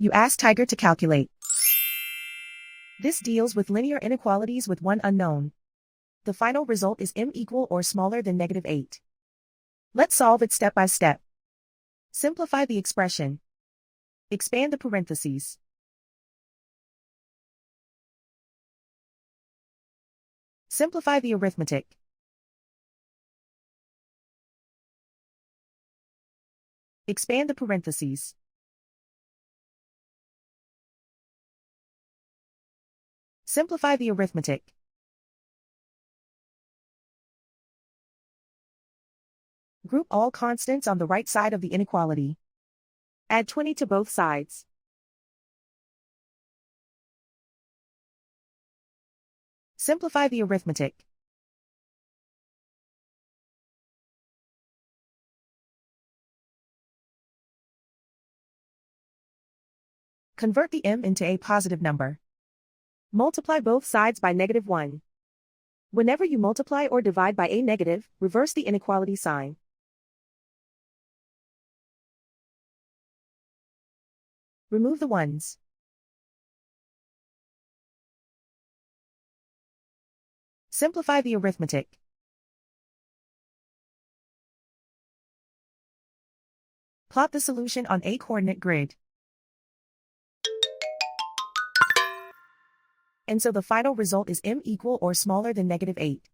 You ask Tiger to calculate. This deals with linear inequalities with one unknown. The final result is m equal or smaller than -8. Let's solve it step by step. Simplify the expression. Expand the parentheses. Simplify the arithmetic. Expand the parentheses. Simplify the arithmetic. Group all constants on the right side of the inequality. Add 20 to both sides. Simplify the arithmetic. Convert the m into a positive number. Multiply both sides by -1. Whenever you multiply or divide by a negative, reverse the inequality sign. Remove the ones. Simplify the arithmetic. Plot the solution on a coordinate grid. And so the final result is m equal or smaller than -8.